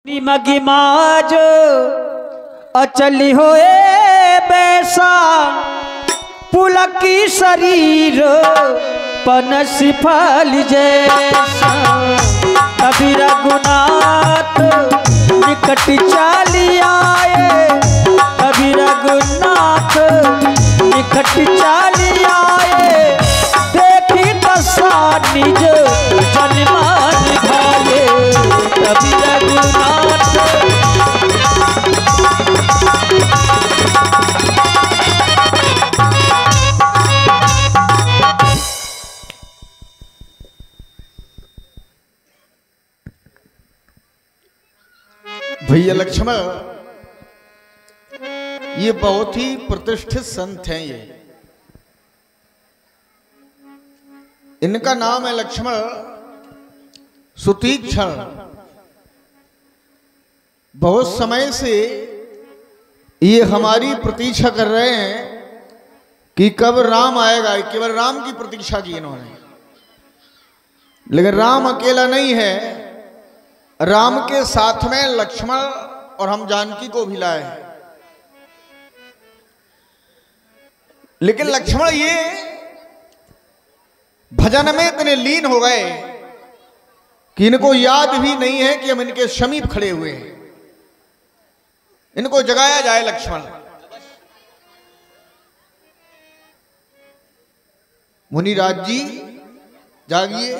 मगी माज अचली होए बैसा पुलकी शरीर पनस फल जैसा कभी रघुनाथ निकट चाली आए कभी रघुनाथ निकट चाली आए देखी दशा निज जन्मान भाए कभी रघुनाथ भैया लक्ष्मण ये बहुत ही प्रतिष्ठित संत हैं। ये इनका नाम है लक्ष्मण सुतीक्षण। बहुत समय से ये हमारी प्रतीक्षा कर रहे हैं कि कब राम आएगा। केवल राम की प्रतीक्षा की इन्होंने, लेकिन राम अकेला नहीं है, राम के साथ में लक्ष्मण और हम जानकी को भी लाए हैं। लेकिन लक्ष्मण ये भजन में इतने लीन हो गए कि इनको याद भी नहीं है कि हम इनके समीप खड़े हुए हैं। इनको जगाया जाए। लक्ष्मण मुनिराज जी जागिए।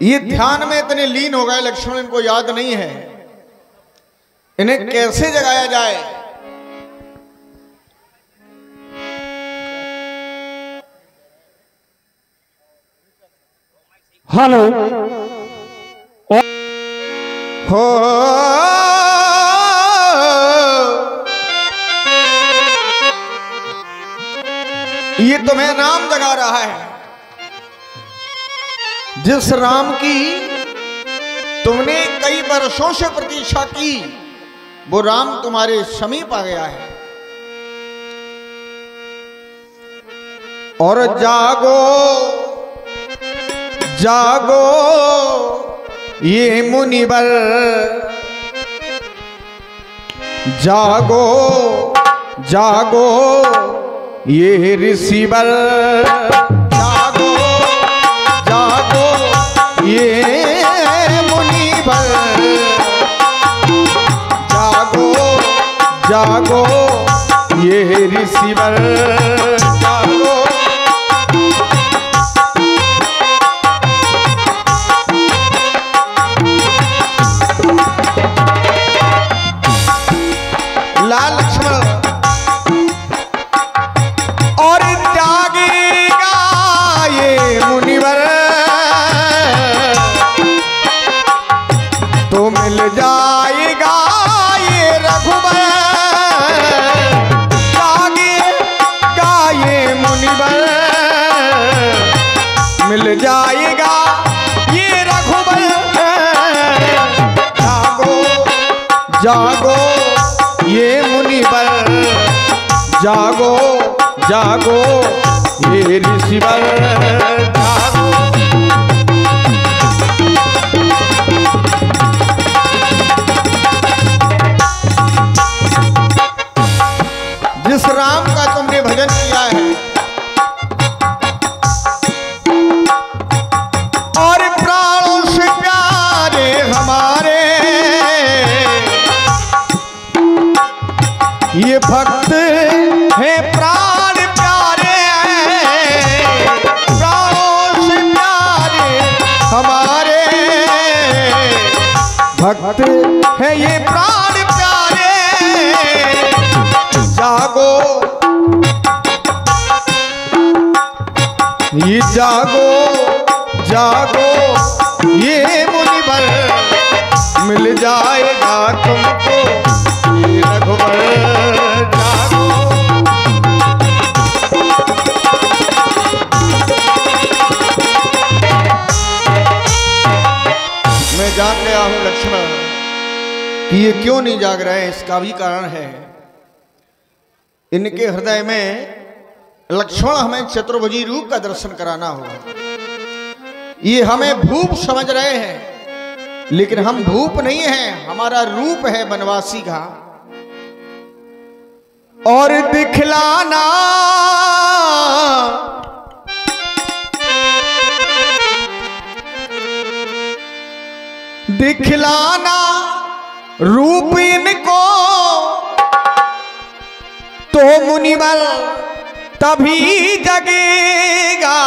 ये ध्यान में इतने लीन हो गए लक्ष्मण, इनको याद नहीं है। इन्हें कैसे जगाया जाए। हेलो हो ये तुम्हें नाम जगा रहा है। जिस राम की तुमने कई वर्षों से प्रतीक्षा की, वो राम तुम्हारे समीप आ गया है। और जागो जागो ये मुनिवर, जागो जागो ये ऋषिवर, जागो जागो ये मुनिवर, जागो जागो ये ऋषिवर, जागो लाल लक्ष्मण। और जागेगा ये मुनिवर तो मिल जाएगा ये रघुबर, जागेगा ये मुनिवर मिल जाएगा ये रघुबर, जागो जागो ये मुनिवर, जागो जागो ये ऋषिवर, जागो। जिस राम का तुमने भजन किया है और प्राणों से प्यारे हमारे, ये भक्त है प्राण प्यारे, प्राणों से प्यारे हमारे, भक्त है ये प्राण प्यारे, जागो ये जागो जागो ये मुनिवर मिल जाएगा तुमको ये रघुबर, जागो। मैं जान गया हूं लक्ष्मण कि ये क्यों नहीं जाग रहे हैं। इसका भी कारण है, इनके हृदय में लक्ष्मण हमें चतुर्भुजी रूप का दर्शन कराना होगा। ये हमें भूप समझ रहे हैं, लेकिन हम भूप नहीं हैं, हमारा रूप है बनवासी का। और दिखलाना दिखलाना रूप इनको तो मुनिवर तभी जगेगा।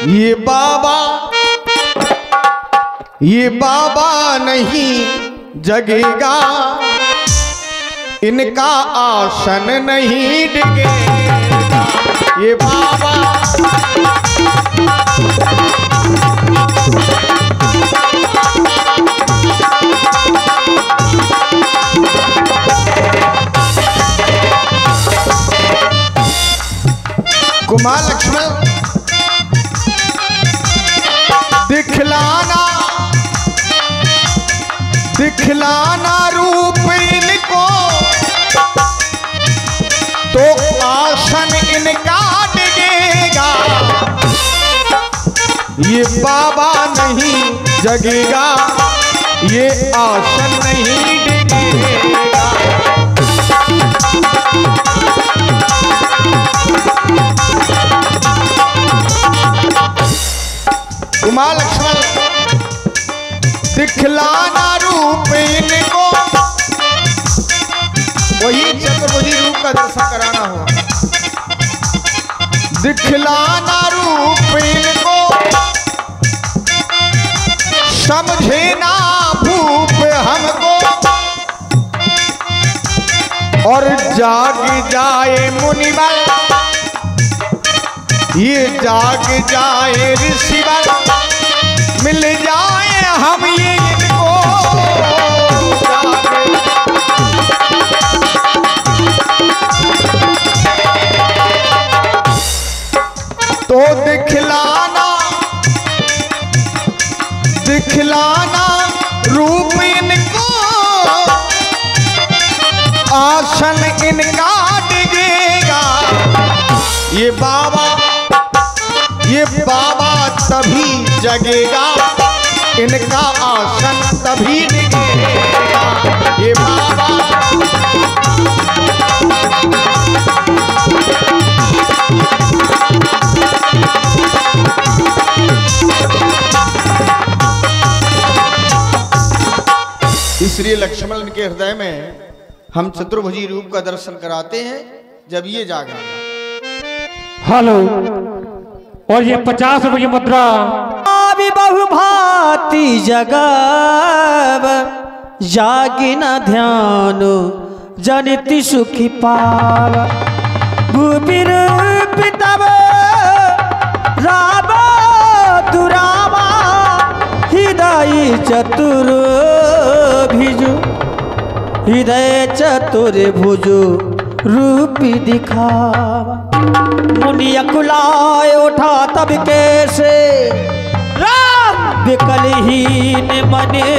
ये बाबा नहीं जगेगा, इनका आसन नहीं डिगेगा। ये बाबा कुमार लक्ष्मण दिखलाना रूप इनको तो आसन इनका डिगेगा। ये बाबा नहीं जगेगा, ये आसन नहीं डिगेगा। कुमार लक्ष्मण दिखलाना रूप इनको, वही चतुर्भुजी रूप का दर्शन कराना हो। दिखलाना रूप इनको समझे ना भूप हमको, और जाग जाए मुनिवर, ये जाग जाए ऋषिवर, मिल जाए हम ये इनको। तो दिखलाना रूप इनको, आसन इनका डिगेगा। ये बाबा तभी जगेगा, इनका आसन तभी डिगेगा। ये बाबा इसलिए लक्ष्मण के हृदय में हम चतुर्भुजी रूप का दर्शन कराते हैं जब ये जागा। हेलो, और ये 50 रुपये की मुद्रा। बहु भांति जगब जागी न ध्यान जनिति सुखी पाव। भूपिर पितव राम दुरामा हृदय चतुर भिजु, हृदय चतुर्भुजु रूपी दिखावा। मुनि अकुलाए उठा तब कैसे राम विकलहीन मने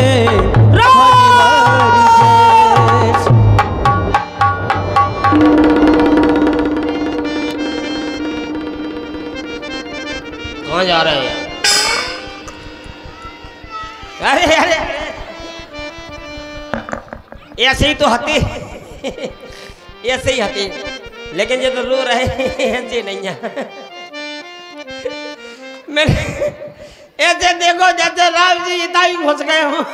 कहाँ जा रहे हैं? अरे अरे ऐसे ही तो हती, ऐसे ही हती, लेकिन ये तो रो रहे ऐसे नहीं है। मैं ऐसे देखो जैसे राम जी इतना ही घुस गए हो।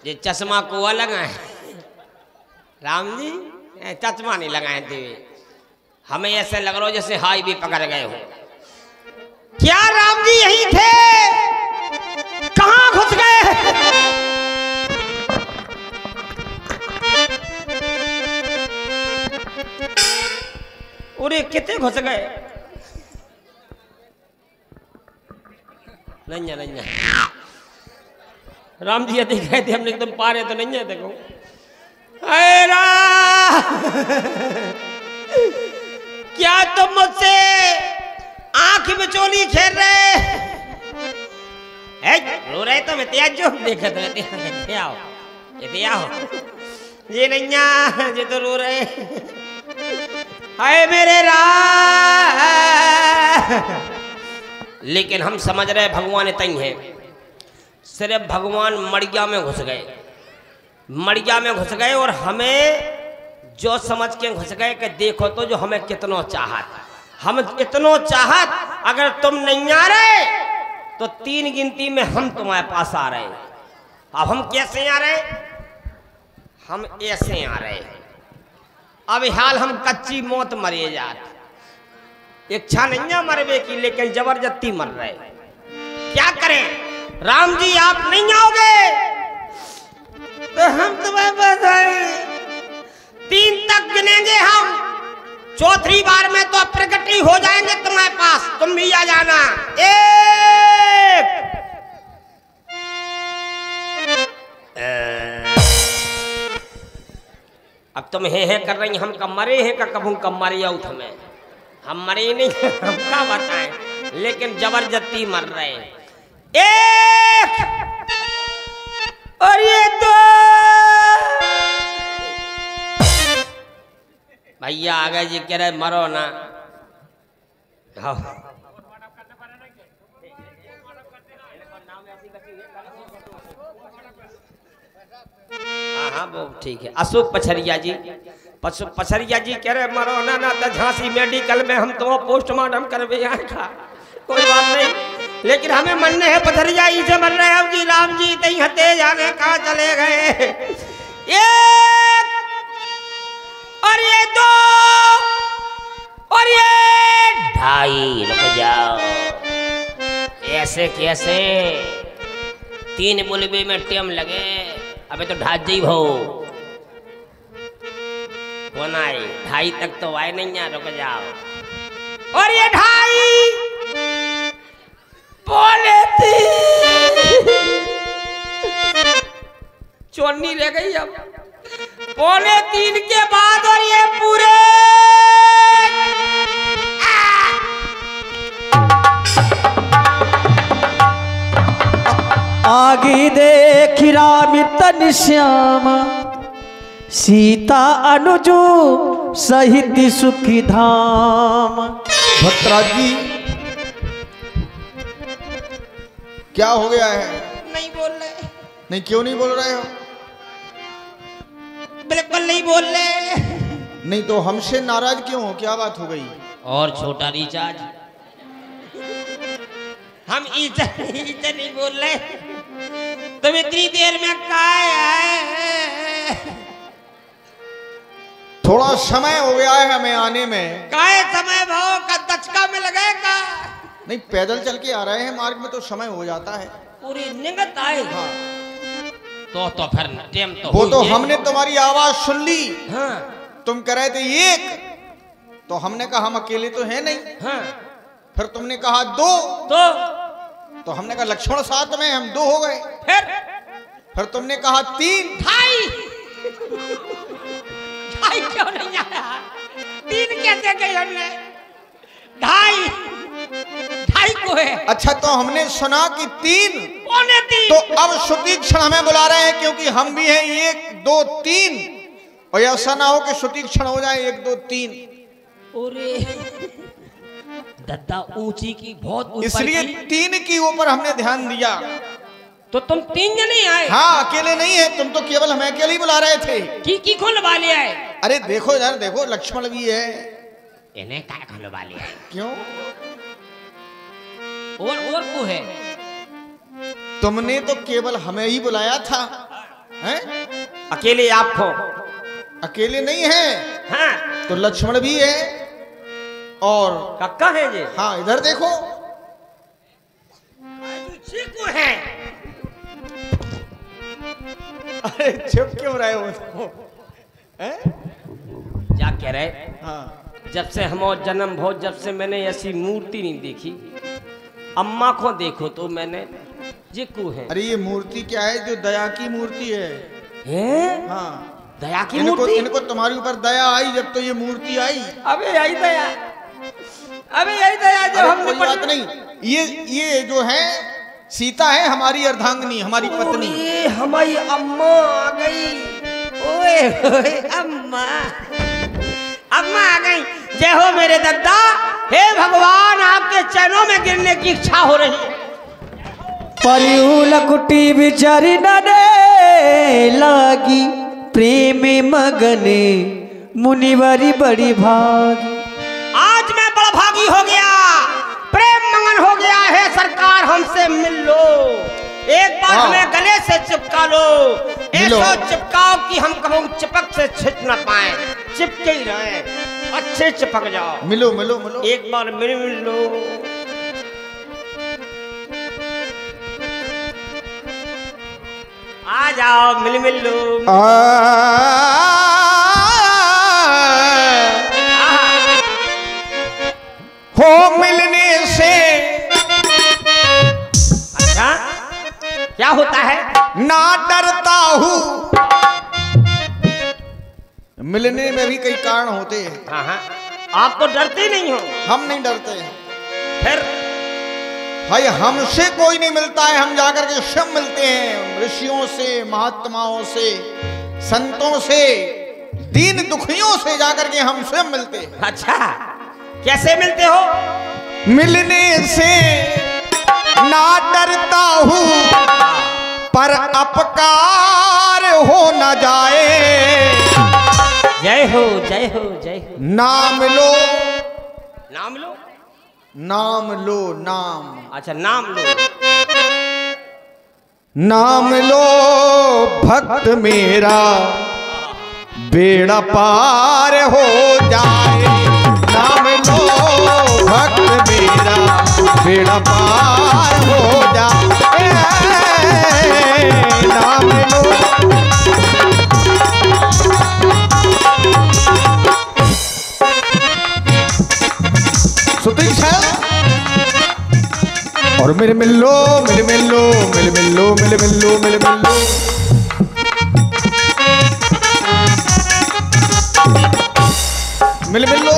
ये चश्मा को लगाए राम जी, चश्मा नहीं लगाए थे, हमें ऐसे लग रहा हो जैसे हाई भी पकड़ गए हो। क्या राम जी यही थे? कहाँ घुस गए? अरे कितने घुस गए? नहीं नहीं, राम जी यदि गए थे हमने एकदम पा रहे तो नहीं है। देखो क्या तुम मुझसे आंख बिचौली खेल रहे? रो रहे तो मैं त्याज जो देखा तो आओ, ये आओ। ये नैया ये तो रो रहे हाय मेरे राम। लेकिन हम समझ रहे भगवान तई है, सिर्फ भगवान मड़िया में घुस गए, मड़िया में घुस गए और हमें जो समझ के घुस गए कि देखो तो जो हमें कितनो चाहत, हम इतनो चाहत अगर तुम नहीं आ रहे तो 3 गिनती में हम तुम्हारे पास आ रहे। अब हम कैसे आ रहे, हम ऐसे आ रहे। अब हाल हम कच्ची मौत मरे जात, इच्छा नहीं है मरवे की लेकिन जबरदस्ती मर रहे। क्या करें राम जी, आप नहीं आओगे तो हम तुम्हें बताएं 3 तक गिनेंगे हम, चौथी बार में तो प्रगति हो जाएंगे तुम्हारे पास, तुम भी आ जाना। 1 अब तुम हे कर रही, हम कब मरे हैं का कब कब मरे आउट हमें, हम मरे नहीं हम क्या बताएं, लेकिन जबरदस्ती मर रहे। 1 और ये 2 भैया आ गए जी, कह रहे मरो ना। हाँ हाँ वो ठीक है। अशोक पछरिया जी, पछरिया जी कह रहे मरो ना ना तो झांसी मेडिकल में हम तो पोस्टमार्टम करवे का कोई बात नहीं, लेकिन हमें मरने है पथरिया ही से मर रहे हैं जी। राम जी तई हते जाने कहाँ चले गए। 1 और ये 2 और ये 2.5 रुक जाओ, ऐसे कैसे 3 बुलबे में टेम लगे, अबे तो ढाज जी भो कौन आए, 2.5 तक तो आए नहीं है, रुक जाओ। और ये 2.5 बोले थी चोनी रह गई। अब 2.25 के बाद और ये पूरे आगे देख राम तन श्याम, सीता अनुजो सहित सुखी धाम। भट्टराज जी क्या हो गया है? नहीं बोल रहे। नहीं क्यों नहीं बोल रहे हो? बिल्कुल नहीं बोल रहे। नहीं तो हमसे नाराज क्यों हो, क्या बात हो गई? और छोटा रिचार्ज हम इधर नहीं बोल रहे, तुम इतनी देर में काय आए? थोड़ा समय हो गया है हमें आने में। काय समय भाव का दचका में लगेगा? नहीं पैदल चल के आ रहे हैं, मार्ग में तो समय हो जाता है। पूरी निगत आए। हाँ। तो फिर टेम तो वो तो हमने तुम्हारी आवाज सुन ली। हाँ। तुम कह रहे थे 1, तो हमने कहा हम अकेले तो है नहीं। हाँ। फिर तुमने कहा 2, तो हमने कहा लक्ष्मण साथ में, हम 2 हो गए। फिर तुमने कहा 3, 2.5 क्यों नहीं आया? 3 कैसे गए हमने? 2.5 को है। अच्छा तो हमने सुना कि 3, 2.25 तो अब सुतीक्षण हमें बुला रहे हैं क्योंकि हम भी हैं 1, 2, 3, और ऐसा ना हो कि सुतीक्षण हो जाए 1, 2, 3। अरे दद्दा ऊंची की बहुत ऊपर इसलिए की। 3 की ऊपर हमने ध्यान दिया। तो तुम 3 जने आए? हाँ अकेले नहीं है, तुम तो केवल हमें अकेले ही बुला रहे थे। की खुलवा लिया है? अरे देखो यार, देखो लक्ष्मण भी है। इन्हें क्या खुलवा लिया है? क्यों? और को है? तुमने तो केवल हमें ही बुलाया था, हैं? अकेले आप हो? अकेले नहीं है। हाँ। तो लक्ष्मण भी है और कक्का है जी। हाँ इधर देखो चीकू है। अरे चुप क्यों रहे हो? हैं? क्या कह रहे? हाँ जब से हम जन्म हो, जब से मैंने ऐसी मूर्ति नहीं देखी। अम्मा को देखो तो मैंने चीकू है। अरे ये मूर्ति क्या है? जो दया की मूर्ति है। हैं? हाँ दया की मूर्ति? इनको तुम्हारे ऊपर दया आई जब तो ये मूर्ति आई। अबे यही दया, अबे यही दया जो हम कोई बात नहीं। ये जो है सीता है हमारी अर्धांगिनी, हमारी पत्नी। हमारी अम्मा आ गई। ओए ओए अम्मा, अम्मा आ गई। जय हो मेरे दद्दा। हे भगवान, आपके चरणों में गिरने की इच्छा हो रही है। परियूल कुटी बिचारी नने लागी, प्रेम मगने मुनिवरी बड़ी भागी। आज मैं बड़ा भागी हो गया, प्रेम मंगन हो गया है। सरकार हमसे मिल लो, एक बार हमें गले से चिपका लो। ऐसा चिपकाओ कि हम कभी चिपक से छिप न पाए, चिपके ही रहे, अच्छे चिपक जाओ। मिलो मिलो मिलो, एक बार मिल लो। आ जाओ, मिल लो। हो मिलने से अच्छा क्या होता है? ना डरता हूँ। मिलने में भी कई कारण होते हैं। हाँ हाँ, आप तो डरते नहीं हो। हम नहीं डरते। फिर भाई हमसे कोई नहीं मिलता है, हम जाकर के स्वयं मिलते हैं ऋषियों से, महात्माओं से, संतों से, दीन दुखियों से जाकर के हम स्वयं मिलते हैं। अच्छा, कैसे मिलते हो? मिलने से ना डरता हूँ, पर अपकार हो न जाए। जय हो जय हो जय हो। नाम लो, नाम लो, नाम लो, नाम। अच्छा नाम लो। नाम लो भक्त मेरा, बेड़ा पार हो जाए। नाम लो भक्त मेरा, बेड़ा पार हो जाए। नाम लो। सुती है और मिल मिलो, मिल मिलो, मिल मिलो, मिल मिलो, मिल मिलो। मिल मिलो,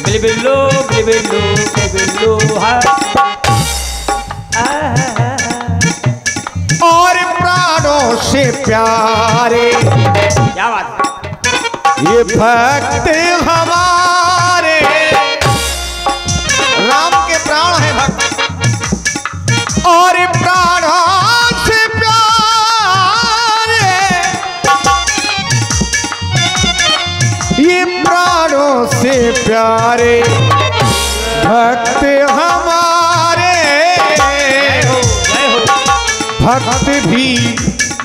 मिल मिलो, मिल मिलो, मिल मिलो। और प्राणों से प्यारे, क्या बात है? ये भक्त हमारे, राम के प्राण है भक्त। और प्राणों से प्यारे, ये प्राणों से प्यारे भक्त हमारे।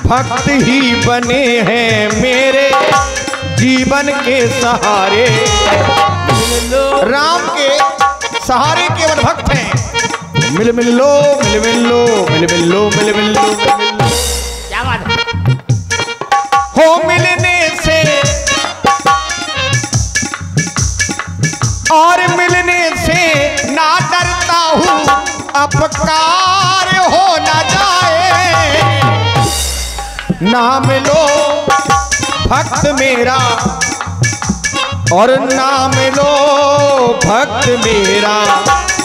भक्त ही बने हैं मेरे जीवन के सहारे। राम के सहारे केवल भक्त हैं। मिल मिल लो, मिल मिल लो, मिल मिल लो, मिल मिल लो। क्या बात है? हो मिलने से और मिलने से ना डरता हूँ, अपकार हो न जाए। नाम लो भक्त मेरा, और नाम लो भक्त मेरा,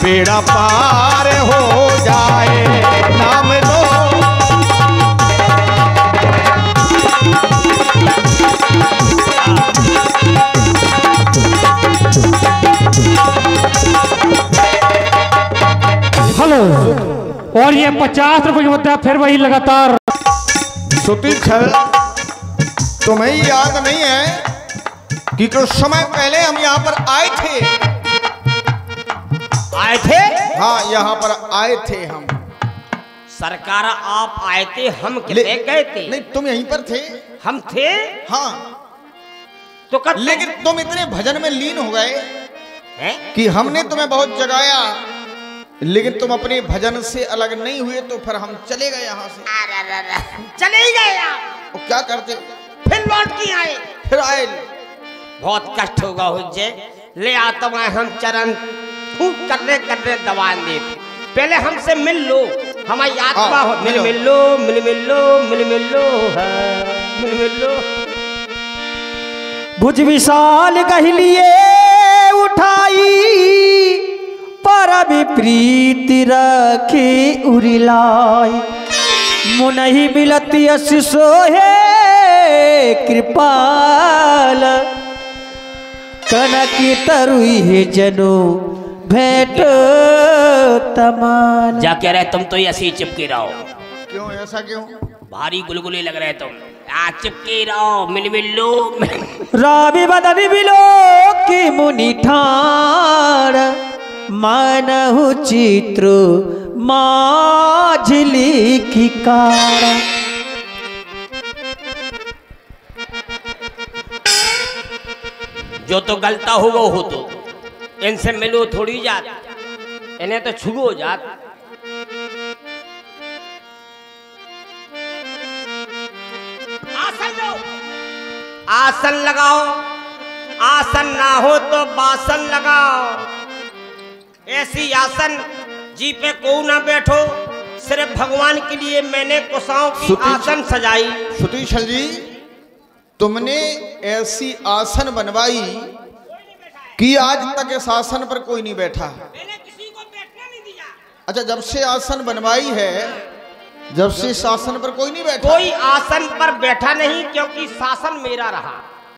बेड़ा पार हो जाए। नाम लो। हेलो, और ये 50 रुपए की मुद्दा फिर वही लगातार। सुती छल, तुम्हें याद नहीं है कि कुछ समय पहले हम यहाँ पर आए थे? आए थे? हाँ, यहाँ पर आए थे हम। सरकार आप आए थे, हम कितने गए थे? नहीं, तुम यहीं पर थे। हम थे? हाँ, तो कब? लेकिन तुम इतने भजन में लीन हो गए हैं? कि हमने तुम्हें बहुत जगाया, लेकिन तुम अपने भजन से अलग नहीं हुए, तो फिर हम चले गए यहाँ से। चले ही गए आप? तो क्या करते? फिर लौट के आए? फिर आए। बहुत कष्ट होगा हुज्जे, ले आता मैं हम चरण फूक करने करने दबा दे। पहले हमसे मिल लो, हमारी आत्मा हो। मिल मिल लो, मिल मिल लो, मिल मिल लो, मिल मिल लो। भुज विशाल गहलिए उठाई, पर प्रीति रखे उरिलाई। मुनहि मिलती अस सोहे, कृपाल कनकी तरुई है जनो भेंट तमाल। जा कह रहे तुम तो ऐसे ही चिपके रहो। क्यों ऐसा क्यों? भारी गुलगुले लग रहे तुम। चिपके रहो मिल लो। रामी बदन बिलो की मुनि ठार मानहु चित्र माझिली की कार। जो तो गलता हो वो हो तो इनसे मिलो थोड़ी जात, इन्हें तो छुगो जात। आसन लो, आसन लगाओ, आसन ना हो तो बासन लगाओ। ऐसी आसन जी पे को ना बैठो, सिर्फ भगवान के लिए मैंने कुशाओं की आसन सजाई। सुतीक्षण जी, तुमने ऐसी आसन बनवाई कि आज तक इस आसन पर कोई नहीं बैठा। मैंने किसी को बैठने नहीं दिया। अच्छा, जब से आसन बनवाई है, जब से इस आसन पर कोई नहीं बैठा? कोई आसन पर बैठा नहीं, क्योंकि शासन मेरा रहा।